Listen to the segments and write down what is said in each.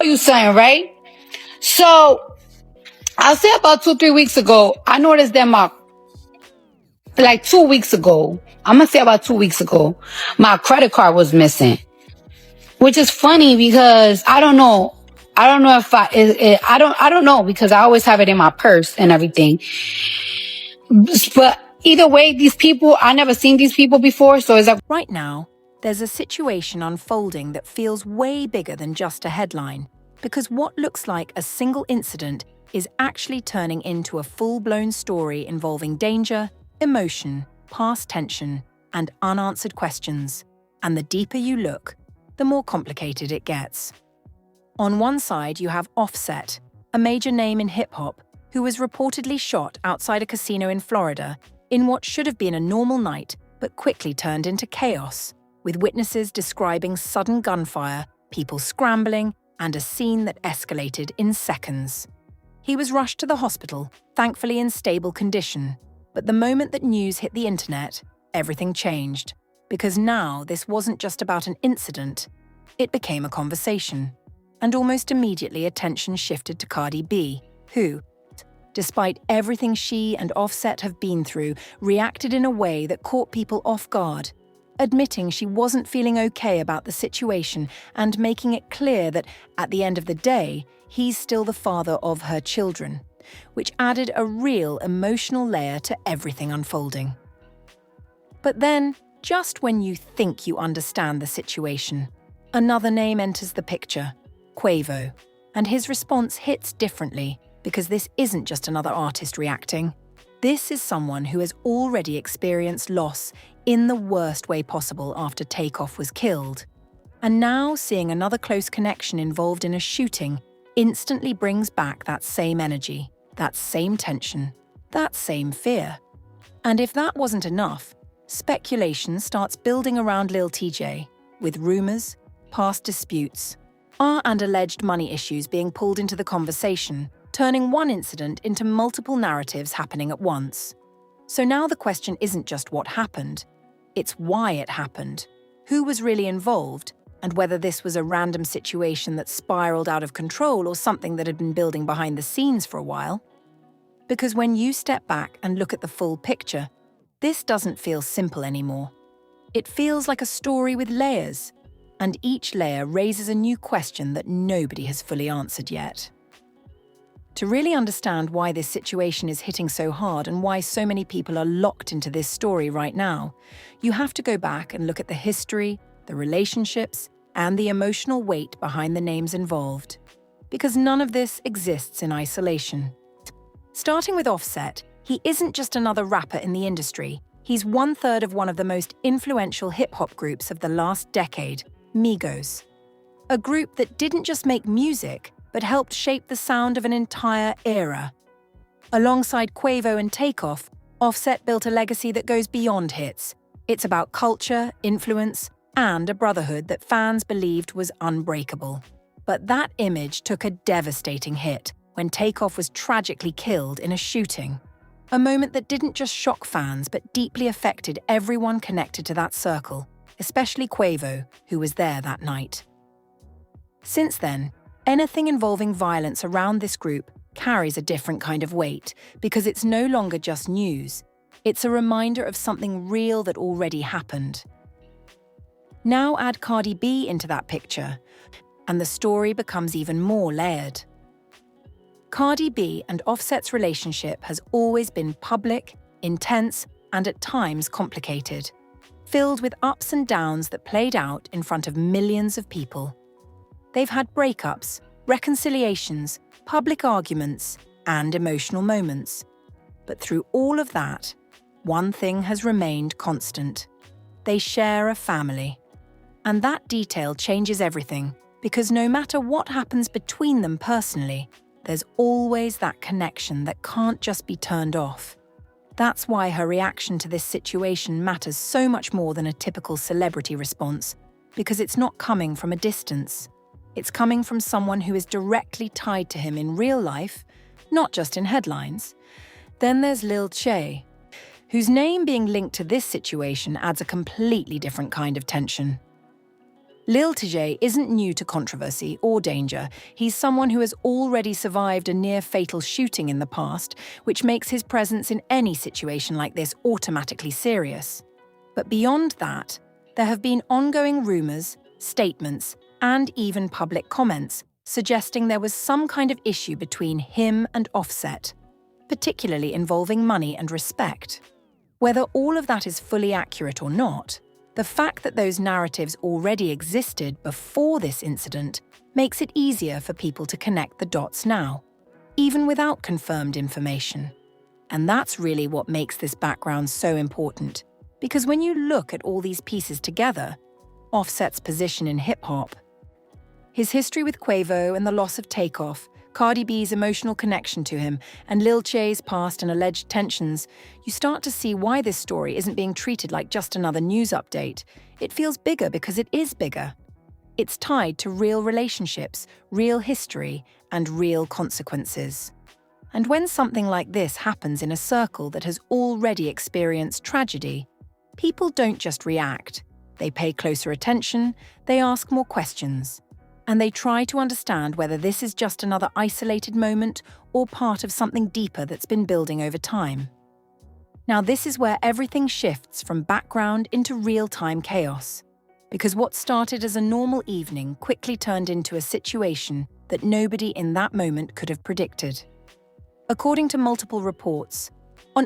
You saying, right? So I'll say about 2, 3 weeks ago, I noticed that like 2 weeks ago, I'm gonna say about 2 weeks ago, my credit card was missing, which is funny because I don't know. I don't know if I don't know because I always have it in my purse and everything. But either way, these people, I never seen these people before. So it's like, Right now, there's a situation unfolding that feels way bigger than just a headline, because what looks like a single incident is actually turning into a full-blown story involving danger, emotion, past tension, and unanswered questions. And the deeper you look, the more complicated it gets. On one side, you have Sh0t, a major name in hip-hop, who was reportedly shot outside a casino in Florida in what should have been a normal night but quickly turned into chaos, with witnesses describing sudden gunfire, people scrambling, and a scene that escalated in seconds. He was rushed to the hospital, thankfully in stable condition, but the moment that news hit the internet, everything changed, because now this wasn't just about an incident, it became a conversation. And almost immediately attention shifted to Cardi B, who, despite everything she and Sh0t have been through, reacted in a way that caught people off guard, admitting she wasn't feeling okay about the situation and making it clear that, at the end of the day, he's still the father of her children, which added a real emotional layer to everything unfolding. But then, just when you think you understand the situation, another name enters the picture, Quavo, and his response hits differently because this isn't just another artist reacting. This is someone who has already experienced loss in the worst way possible after Takeoff was killed. And now seeing another close connection involved in a shooting instantly brings back that same energy, that same tension, that same fear. And if that wasn't enough, speculation starts building around Lil TJ, with rumors, past disputes, and alleged money issues being pulled into the conversation, turning one incident into multiple narratives happening at once. So now the question isn't just what happened, it's why it happened, who was really involved, and whether this was a random situation that spiraled out of control or something that had been building behind the scenes for a while. Because when you step back and look at the full picture, this doesn't feel simple anymore. It feels like a story with layers, and each layer raises a new question that nobody has fully answered yet. To really understand why this situation is hitting so hard and why so many people are locked into this story right now, you have to go back and look at the history, the relationships, and the emotional weight behind the names involved. Because none of this exists in isolation. Starting with Sh0t, he isn't just another rapper in the industry, he's 1/3 of one of the most influential hip-hop groups of the last decade, Migos. A group that didn't just make music, but helped shape the sound of an entire era. Alongside Quavo and Takeoff, Sh0t built a legacy that goes beyond hits. It's about culture, influence, and a brotherhood that fans believed was unbreakable. But that image took a devastating hit when Takeoff was tragically killed in a shooting. A moment that didn't just shock fans, but deeply affected everyone connected to that circle, especially Quavo, who was there that night. Since then, anything involving violence around this group carries a different kind of weight because it's no longer just news. It's a reminder of something real that already happened. Now add Cardi B into that picture, and the story becomes even more layered. Cardi B and Sh0t's relationship has always been public, intense, and at times complicated, filled with ups and downs that played out in front of millions of people. They've had breakups, reconciliations, public arguments, and emotional moments. But through all of that, one thing has remained constant. They share a family. And that detail changes everything, because no matter what happens between them personally, there's always that connection that can't just be turned off. That's why her reaction to this situation matters so much more than a typical celebrity response, because it's not coming from a distance. It's coming from someone who is directly tied to him in real life, not just in headlines. Then there's Lil Sh0t, whose name being linked to this situation adds a completely different kind of tension. Lil TJ isn't new to controversy or danger. He's someone who has already survived a near-fatal shooting in the past, which makes his presence in any situation like this automatically serious. But beyond that, there have been ongoing rumors, statements, and even public comments suggesting there was some kind of issue between him and Offset, particularly involving money and respect. Whether all of that is fully accurate or not, the fact that those narratives already existed before this incident makes it easier for people to connect the dots now, even without confirmed information. And that's really what makes this background so important, because when you look at all these pieces together, Offset's position in hip-hop, his history with Quavo and the loss of Takeoff, Cardi B's emotional connection to him, and Lil Che's past and alleged tensions, you start to see why this story isn't being treated like just another news update. It feels bigger because it is bigger. It's tied to real relationships, real history, and real consequences. And when something like this happens in a circle that has already experienced tragedy, people don't just react. They pay closer attention, they ask more questions, and they try to understand whether this is just another isolated moment or part of something deeper that's been building over time. Now, this is where everything shifts from background into real-time chaos, because what started as a normal evening quickly turned into a situation that nobody in that moment could have predicted. According to multiple reports,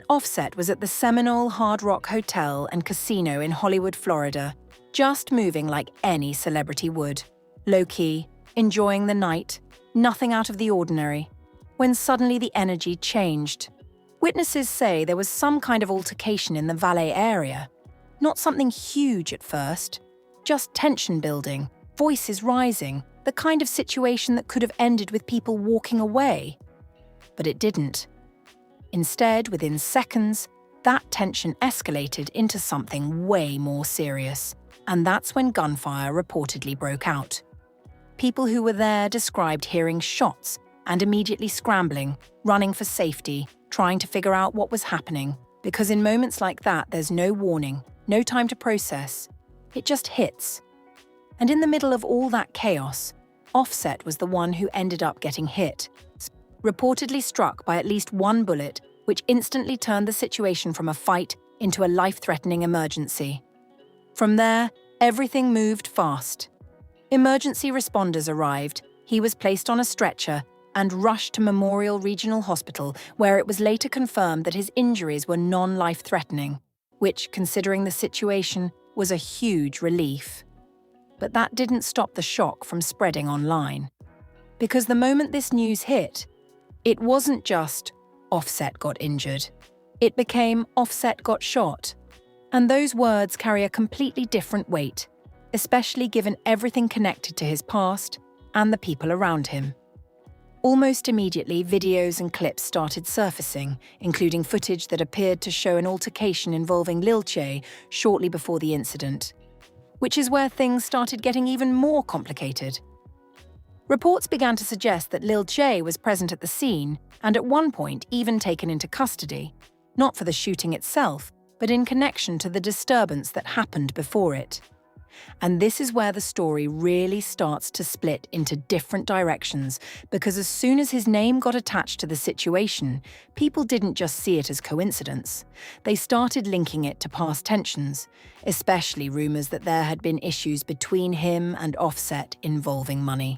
Offset was at the Seminole Hard Rock Hotel and Casino in Hollywood, Florida, just moving like any celebrity would. Low-key, enjoying the night, nothing out of the ordinary, when suddenly the energy changed. Witnesses say there was some kind of altercation in the valet area. Not something huge at first, just tension building, voices rising, the kind of situation that could have ended with people walking away. But it didn't. Instead, within seconds, that tension escalated into something way more serious, and that's when gunfire reportedly broke out. People who were there described hearing shots and immediately scrambling, running for safety, trying to figure out what was happening, because in moments like that, there's no warning, no time to process. It just hits. And in the middle of all that chaos, Offset was the one who ended up getting hit, reportedly struck by at least one bullet, which instantly turned the situation from a fight into a life-threatening emergency. From there, everything moved fast. Emergency responders arrived, he was placed on a stretcher and rushed to Memorial Regional Hospital, where it was later confirmed that his injuries were non-life-threatening, which, considering the situation, was a huge relief. But that didn't stop the shock from spreading online. Because the moment this news hit, it wasn't just Offset got injured. It became Offset got shot. And those words carry a completely different weight, especially given everything connected to his past and the people around him. Almost immediately, videos and clips started surfacing, including footage that appeared to show an altercation involving Lil Che shortly before the incident, which is where things started getting even more complicated. Reports began to suggest that Lil Che was present at the scene and at one point even taken into custody, not for the shooting itself, but in connection to the disturbance that happened before it. And this is where the story really starts to split into different directions, because as soon as his name got attached to the situation, people didn't just see it as coincidence. They started linking it to past tensions, especially rumors that there had been issues between him and Offset involving money.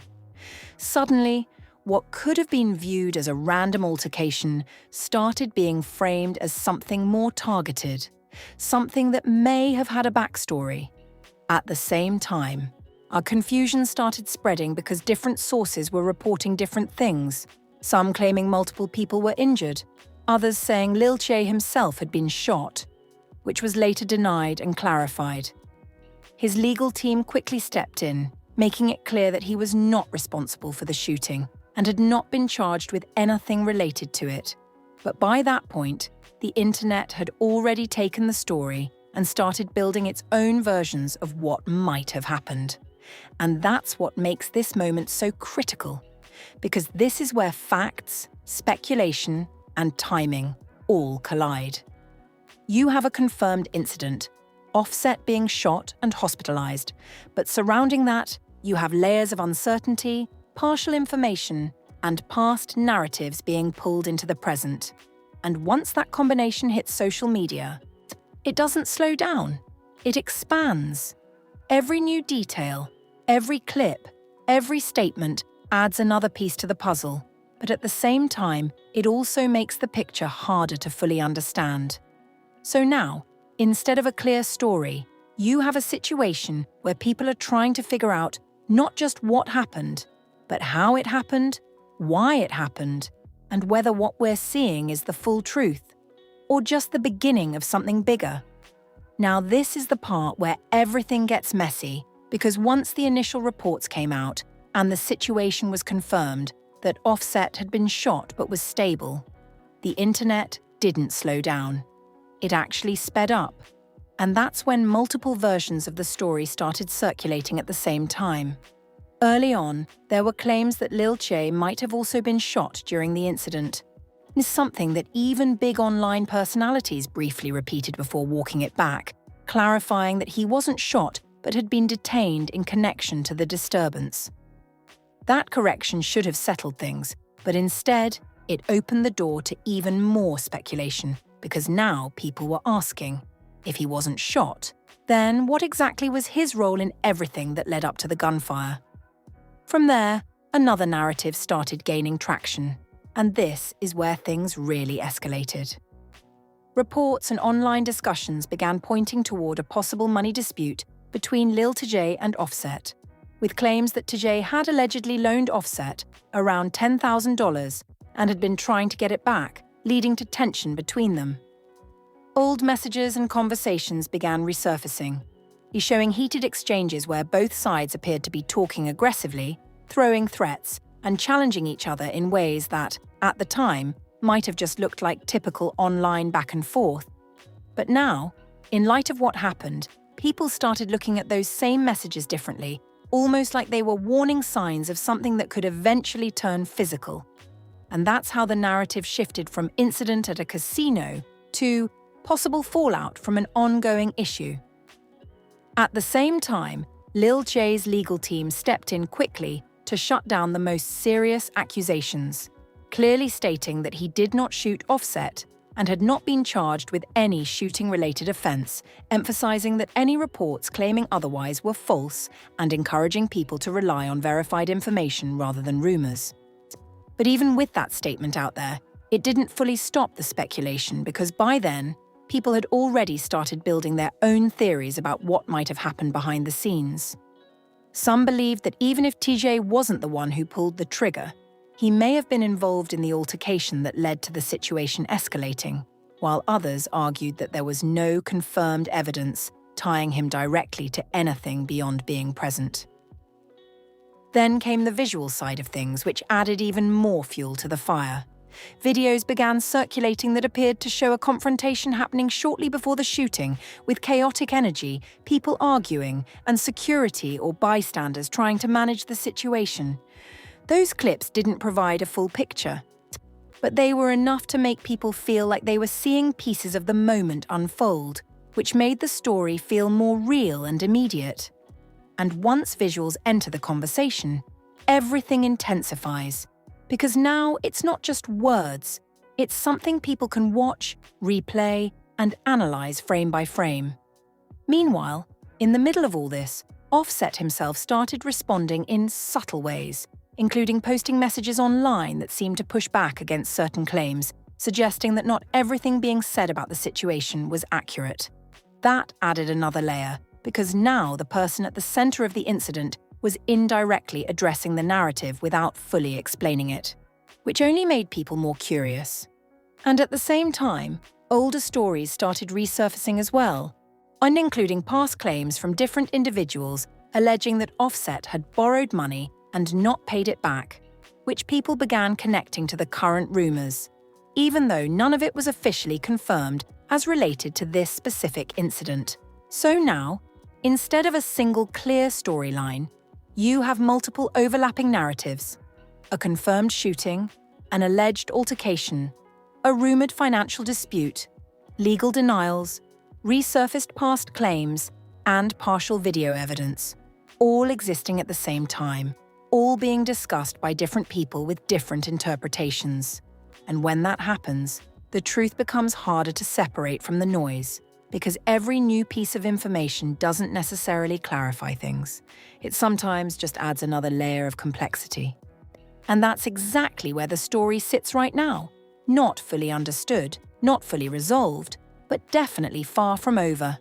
Suddenly, what could have been viewed as a random altercation started being framed as something more targeted, something that may have had a backstory. At the same time, our confusion started spreading because different sources were reporting different things, some claiming multiple people were injured, others saying Lil Che himself had been shot, which was later denied and clarified. His legal team quickly stepped in, making it clear that he was not responsible for the shooting and had not been charged with anything related to it. But by that point, the internet had already taken the story and started building its own versions of what might have happened. And that's what makes this moment so critical, because this is where facts, speculation, and timing all collide. You have a confirmed incident, Offset being shot and hospitalized, but surrounding that, you have layers of uncertainty, partial information, and past narratives being pulled into the present. And once that combination hits social media, it doesn't slow down, it expands. Every new detail, every clip, every statement adds another piece to the puzzle, but at the same time, it also makes the picture harder to fully understand. So now, instead of a clear story, you have a situation where people are trying to figure out not just what happened, but how it happened, why it happened, and whether what we're seeing is the full truth, or just the beginning of something bigger. Now, this is the part where everything gets messy, because once the initial reports came out and the situation was confirmed that Offset had been shot but was stable, the internet didn't slow down. It actually sped up. And that's when multiple versions of the story started circulating at the same time. Early on, there were claims that Lil Sh0t might have also been shot during the incident. It's something that even big online personalities briefly repeated before walking it back, clarifying that he wasn't shot but had been detained in connection to the disturbance. That correction should have settled things, but instead, it opened the door to even more speculation, because now people were asking, if he wasn't shot, then what exactly was his role in everything that led up to the gunfire? From there, another narrative started gaining traction, and this is where things really escalated. Reports and online discussions began pointing toward a possible money dispute between Lil Sh0t and Offset, with claims that Sh0t had allegedly loaned Offset around $10,000 and had been trying to get it back, leading to tension between them. Old messages and conversations began resurfacing, showing heated exchanges where both sides appeared to be talking aggressively, throwing threats, and challenging each other in ways that, at the time, might have just looked like typical online back and forth. But now, in light of what happened, people started looking at those same messages differently, almost like they were warning signs of something that could eventually turn physical. And that's how the narrative shifted from incident at a casino to possible fallout from an ongoing issue. At the same time, Lil Sh0t's legal team stepped in quickly to shut down the most serious accusations, clearly stating that he did not shoot Offset and had not been charged with any shooting-related offense, emphasizing that any reports claiming otherwise were false and encouraging people to rely on verified information rather than rumors. But even with that statement out there, it didn't fully stop the speculation, because by then, people had already started building their own theories about what might have happened behind the scenes. Some believed that even if TJ wasn't the one who pulled the trigger, he may have been involved in the altercation that led to the situation escalating, while others argued that there was no confirmed evidence tying him directly to anything beyond being present. Then came the visual side of things, which added even more fuel to the fire. Videos began circulating that appeared to show a confrontation happening shortly before the shooting, with chaotic energy, people arguing, and security or bystanders trying to manage the situation. Those clips didn't provide a full picture, but they were enough to make people feel like they were seeing pieces of the moment unfold, which made the story feel more real and immediate. And once visuals enter the conversation, everything intensifies. Because now it's not just words, it's something people can watch, replay, and analyze frame by frame. Meanwhile, in the middle of all this, Offset himself started responding in subtle ways, including posting messages online that seemed to push back against certain claims, suggesting that not everything being said about the situation was accurate. That added another layer, because now the person at the center of the incident was indirectly addressing the narrative without fully explaining it, which only made people more curious. And at the same time, older stories started resurfacing as well, and including past claims from different individuals alleging that Offset had borrowed money and not paid it back, which people began connecting to the current rumors, even though none of it was officially confirmed as related to this specific incident. So now, instead of a single clear storyline, you have multiple overlapping narratives: a confirmed shooting, an alleged altercation, a rumored financial dispute, legal denials, resurfaced past claims, and partial video evidence, all existing at the same time, all being discussed by different people with different interpretations. And when that happens, the truth becomes harder to separate from the noise, because every new piece of information doesn't necessarily clarify things. It sometimes just adds another layer of complexity. And that's exactly where the story sits right now. Not fully understood, not fully resolved, but definitely far from over.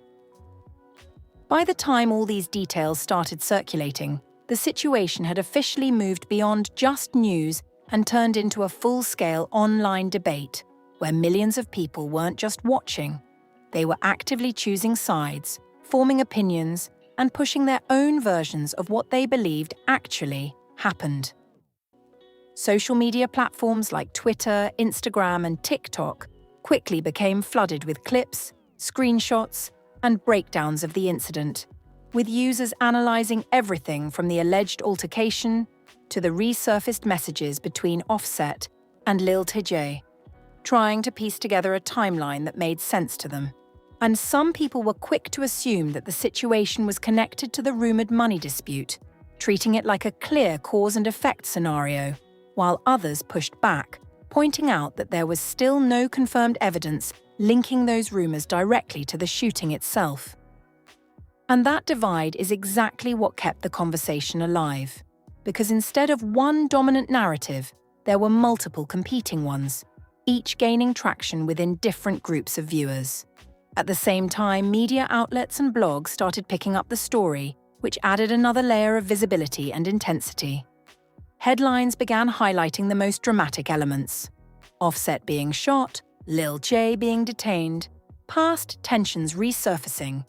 By the time all these details started circulating, the situation had officially moved beyond just news and turned into a full-scale online debate, where millions of people weren't just watching. They were actively choosing sides, forming opinions, and pushing their own versions of what they believed actually happened. Social media platforms like Twitter, Instagram, and TikTok quickly became flooded with clips, screenshots, and breakdowns of the incident, with users analyzing everything from the alleged altercation to the resurfaced messages between Offset and Sh0t, trying to piece together a timeline that made sense to them. And some people were quick to assume that the situation was connected to the rumored money dispute, treating it like a clear cause and effect scenario, while others pushed back, pointing out that there was still no confirmed evidence linking those rumors directly to the shooting itself. And that divide is exactly what kept the conversation alive, because instead of one dominant narrative, there were multiple competing ones, each gaining traction within different groups of viewers. At the same time, media outlets and blogs started picking up the story, which added another layer of visibility and intensity. Headlines began highlighting the most dramatic elements: Offset being shot, Sh0t being detained, past tensions resurfacing.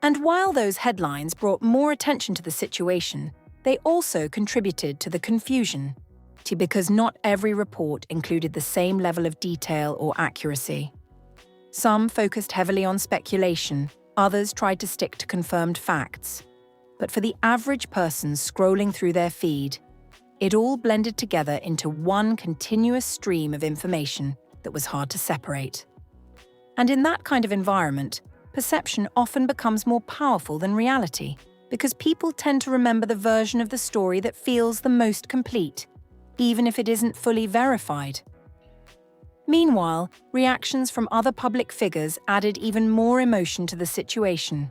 And while those headlines brought more attention to the situation, they also contributed to the confusion, because not every report included the same level of detail or accuracy. Some focused heavily on speculation, others tried to stick to confirmed facts. But for the average person scrolling through their feed, it all blended together into one continuous stream of information that was hard to separate. And in that kind of environment, perception often becomes more powerful than reality, because people tend to remember the version of the story that feels the most complete, even if it isn't fully verified. Meanwhile, reactions from other public figures added even more emotion to the situation.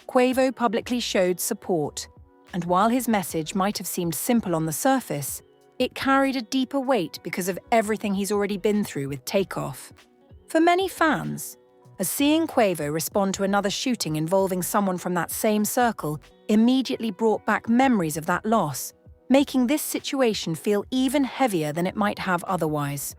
Quavo publicly showed support, and while his message might have seemed simple on the surface, it carried a deeper weight because of everything he's already been through with Takeoff. For many fans, seeing Quavo respond to another shooting involving someone from that same circle immediately brought back memories of that loss, making this situation feel even heavier than it might have otherwise.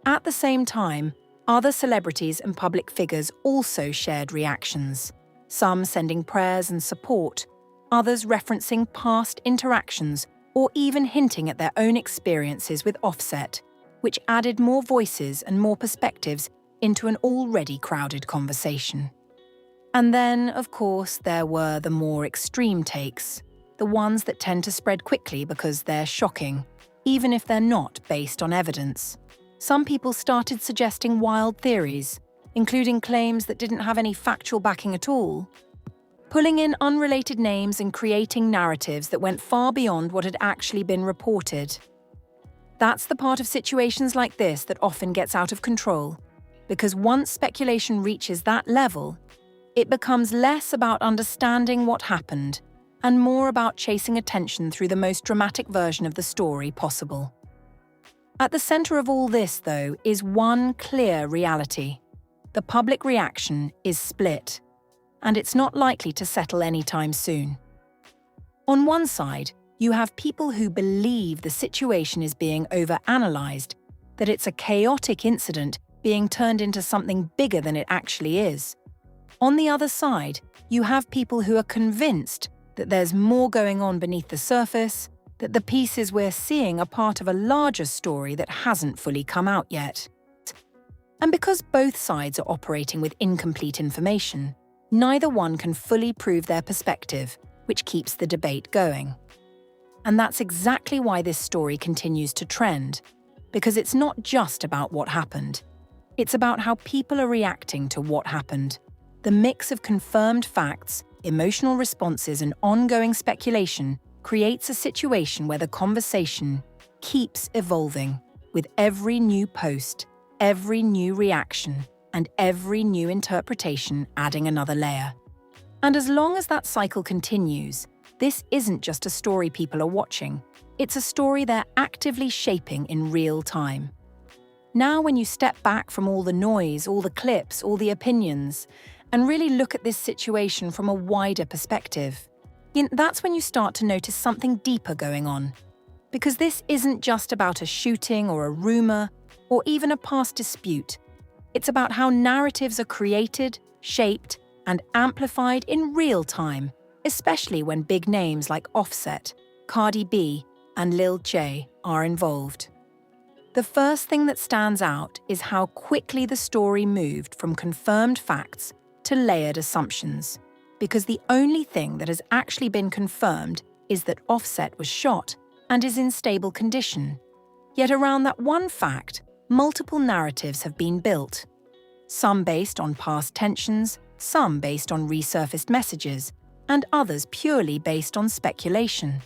At the same time, other celebrities and public figures also shared reactions, some sending prayers and support, others referencing past interactions or even hinting at their own experiences with Offset, which added more voices and more perspectives into an already crowded conversation. And then, of course, there were the more extreme takes, the ones that tend to spread quickly because they're shocking, even if they're not based on evidence. Some people started suggesting wild theories, including claims that didn't have any factual backing at all, pulling in unrelated names and creating narratives that went far beyond what had actually been reported. That's the part of situations like this that often gets out of control, because once speculation reaches that level, it becomes less about understanding what happened and more about chasing attention through the most dramatic version of the story possible. At the center of all this, though, is one clear reality. The public reaction is split, and it's not likely to settle anytime soon. On one side, you have people who believe the situation is being overanalyzed, that it's a chaotic incident being turned into something bigger than it actually is. On the other side, you have people who are convinced that there's more going on beneath the surface, that the pieces we're seeing are part of a larger story that hasn't fully come out yet. And because both sides are operating with incomplete information, neither one can fully prove their perspective, which keeps the debate going. And that's exactly why this story continues to trend, because it's not just about what happened. It's about how people are reacting to what happened. The mix of confirmed facts, emotional responses, and ongoing speculation creates a situation where the conversation keeps evolving, with every new post, every new reaction, and every new interpretation adding another layer. And as long as that cycle continues, this isn't just a story people are watching, it's a story they're actively shaping in real time. Now, when you step back from all the noise, all the clips, all the opinions, and really look at this situation from a wider perspective, that's when you start to notice something deeper going on. Because this isn't just about a shooting or a rumor, or even a past dispute. It's about how narratives are created, shaped, and amplified in real time, especially when big names like Offset, Cardi B, and Lil J are involved. The first thing that stands out is how quickly the story moved from confirmed facts to layered assumptions, because the only thing that has actually been confirmed is that Offset was shot and is in stable condition. Yet around that one fact, multiple narratives have been built. Some based on past tensions, some based on resurfaced messages, and others purely based on speculation.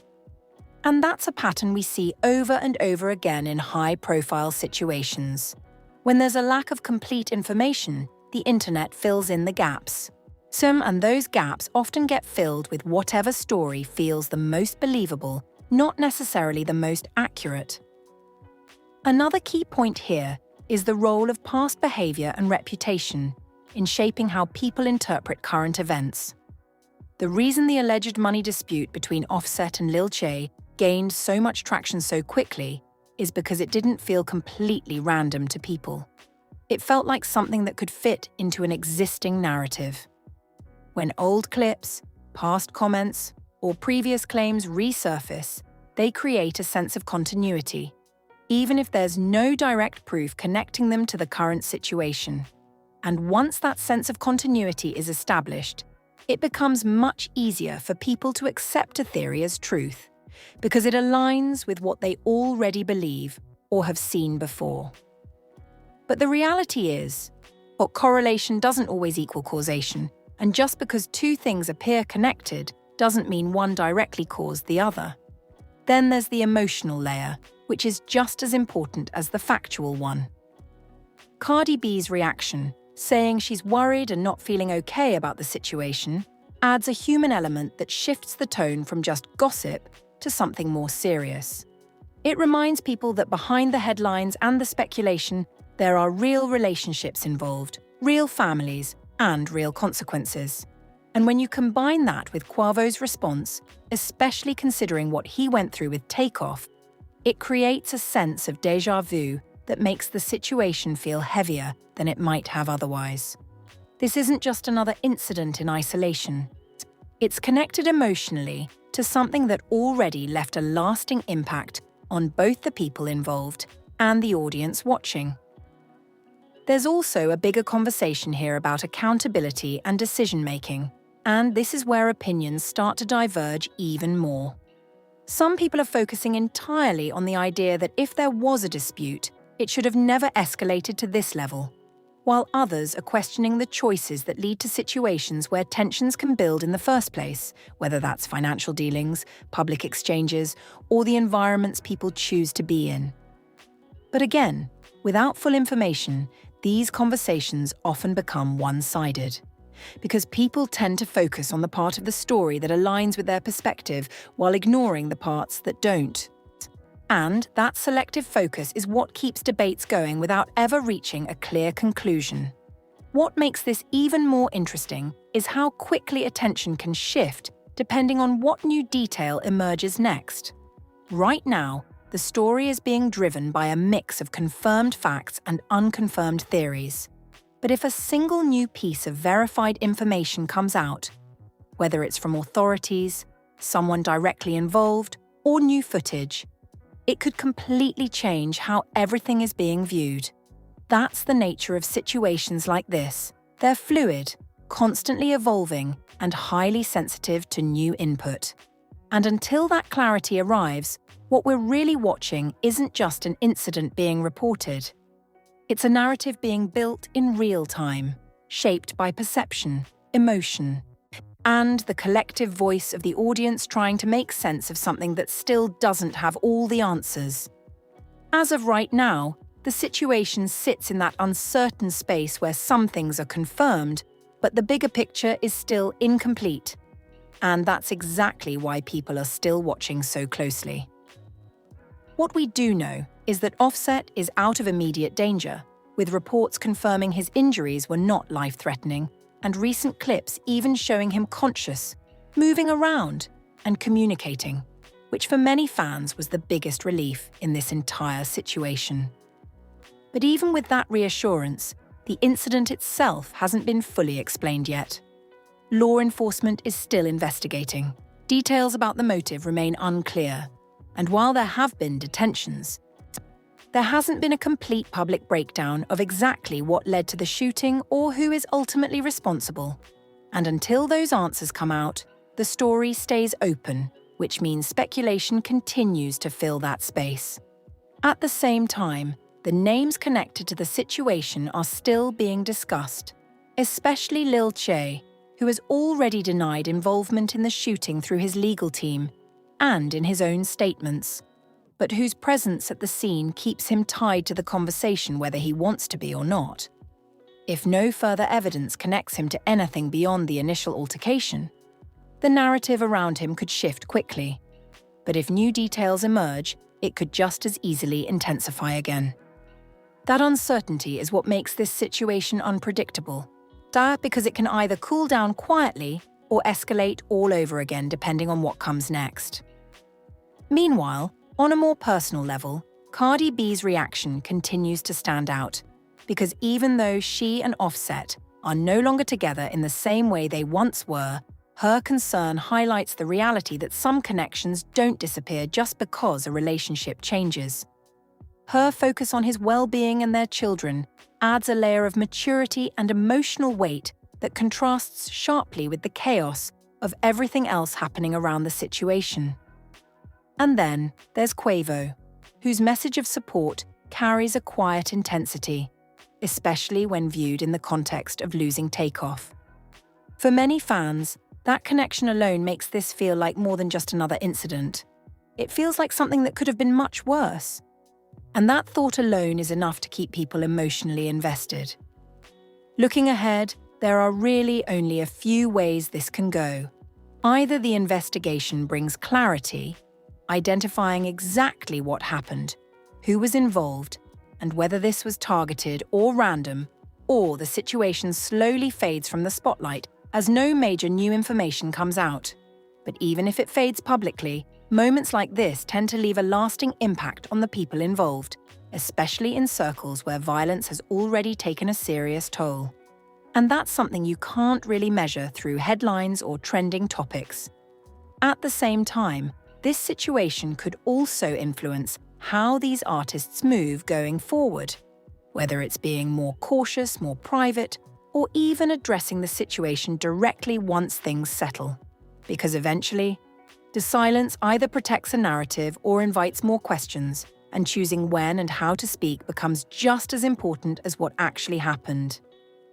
And that's a pattern we see over and over again in high-profile situations. When there's a lack of complete information, the internet fills in the gaps. And those gaps often get filled with whatever story feels the most believable, not necessarily the most accurate. Another key point here is the role of past behavior and reputation in shaping how people interpret current events. The reason the alleged money dispute between Offset and Lil J gained so much traction so quickly is because it didn't feel completely random to people. It felt like something that could fit into an existing narrative. When old clips, past comments, or previous claims resurface, they create a sense of continuity, even if there's no direct proof connecting them to the current situation. And once that sense of continuity is established, it becomes much easier for people to accept a theory as truth, because it aligns with what they already believe or have seen before. But the reality is, correlation doesn't always equal causation, and just because two things appear connected doesn't mean one directly caused the other. Then there's the emotional layer, which is just as important as the factual one. Cardi B's reaction, saying she's worried and not feeling okay about the situation, adds a human element that shifts the tone from just gossip to something more serious. It reminds people that behind the headlines and the speculation, there are real relationships involved, real families, and real consequences. And when you combine that with Quavo's response, especially considering what he went through with Takeoff, it creates a sense of déjà vu that makes the situation feel heavier than it might have otherwise. This isn't just another incident in isolation. It's connected emotionally to something that already left a lasting impact on both the people involved and the audience watching. There's also a bigger conversation here about accountability and decision-making, and this is where opinions start to diverge even more. Some people are focusing entirely on the idea that if there was a dispute, it should have never escalated to this level, while others are questioning the choices that lead to situations where tensions can build in the first place, whether that's financial dealings, public exchanges, or the environments people choose to be in. But again, without full information, these conversations often become one-sided, because people tend to focus on the part of the story that aligns with their perspective while ignoring the parts that don't. And that selective focus is what keeps debates going without ever reaching a clear conclusion. What makes this even more interesting is how quickly attention can shift depending on what new detail emerges next. Right now, the story is being driven by a mix of confirmed facts and unconfirmed theories. But if a single new piece of verified information comes out, whether it's from authorities, someone directly involved, or new footage, it could completely change how everything is being viewed. That's the nature of situations like this. They're fluid, constantly evolving, and highly sensitive to new input. And until that clarity arrives, what we're really watching isn't just an incident being reported. It's a narrative being built in real time, shaped by perception, emotion, and the collective voice of the audience trying to make sense of something that still doesn't have all the answers. As of right now, the situation sits in that uncertain space where some things are confirmed, but the bigger picture is still incomplete. And that's exactly why people are still watching so closely. What we do know is that Offset is out of immediate danger, with reports confirming his injuries were not life-threatening, and recent clips even showing him conscious, moving around, and communicating, which for many fans was the biggest relief in this entire situation. But even with that reassurance, the incident itself hasn't been fully explained yet. Law enforcement is still investigating. Details about the motive remain unclear, and while there have been detentions, there hasn't been a complete public breakdown of exactly what led to the shooting or who is ultimately responsible. And until those answers come out, the story stays open, which means speculation continues to fill that space. At the same time, the names connected to the situation are still being discussed, especially Lil Che, who has already denied involvement in the shooting through his legal team and in his own statements, but whose presence at the scene keeps him tied to the conversation whether he wants to be or not. If no further evidence connects him to anything beyond the initial altercation, the narrative around him could shift quickly. But if new details emerge, it could just as easily intensify again. That uncertainty is what makes this situation unpredictable, because it can either cool down quietly or escalate all over again depending on what comes next. Meanwhile, on a more personal level, Cardi B's reaction continues to stand out, because even though she and Offset are no longer together in the same way they once were, her concern highlights the reality that some connections don't disappear just because a relationship changes. Her focus on his well-being and their children adds a layer of maturity and emotional weight that contrasts sharply with the chaos of everything else happening around the situation. And then there's Quavo, whose message of support carries a quiet intensity, especially when viewed in the context of losing Takeoff. For many fans, that connection alone makes this feel like more than just another incident. It feels like something that could have been much worse. And that thought alone is enough to keep people emotionally invested. Looking ahead, there are really only a few ways this can go. Either the investigation brings clarity, identifying exactly what happened, who was involved, and whether this was targeted or random, or the situation slowly fades from the spotlight as no major new information comes out. But even if it fades publicly, moments like this tend to leave a lasting impact on the people involved, especially in circles where violence has already taken a serious toll. And that's something you can't really measure through headlines or trending topics. At the same time, this situation could also influence how these artists move going forward, whether it's being more cautious, more private, or even addressing the situation directly once things settle. Because eventually, the silence either protects a narrative or invites more questions, and choosing when and how to speak becomes just as important as what actually happened.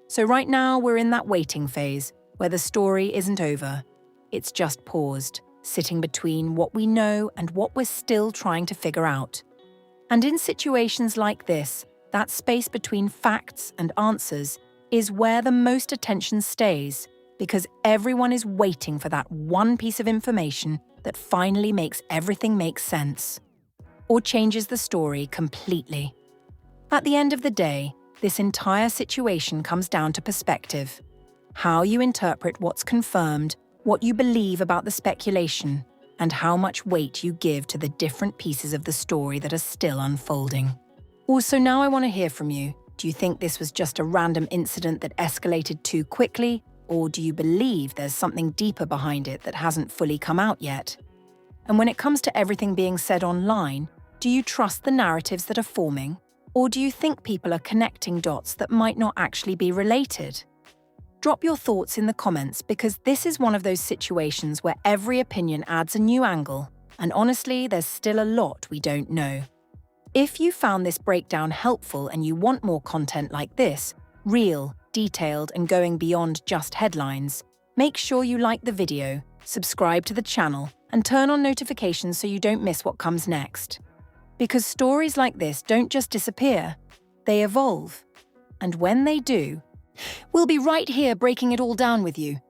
So right now, we're in that waiting phase, where the story isn't over. It's just paused, sitting between what we know and what we're still trying to figure out. And in situations like this, that space between facts and answers is where the most attention stays, because everyone is waiting for that one piece of information that finally makes everything make sense, or changes the story completely. At the end of the day, this entire situation comes down to perspective. How you interpret what's confirmed, what you believe about the speculation, and how much weight you give to the different pieces of the story that are still unfolding. Also, now I want to hear from you. Do you think this was just a random incident that escalated too quickly, or do you believe there's something deeper behind it that hasn't fully come out yet? And when it comes to everything being said online, do you trust the narratives that are forming, or do you think people are connecting dots that might not actually be related? Drop your thoughts in the comments, because this is one of those situations where every opinion adds a new angle, and honestly, there's still a lot we don't know. If you found this breakdown helpful and you want more content like this, real, detailed and going beyond just headlines, make sure you like the video, subscribe to the channel, and turn on notifications so you don't miss what comes next. Because stories like this don't just disappear, they evolve. And when they do, we'll be right here breaking it all down with you.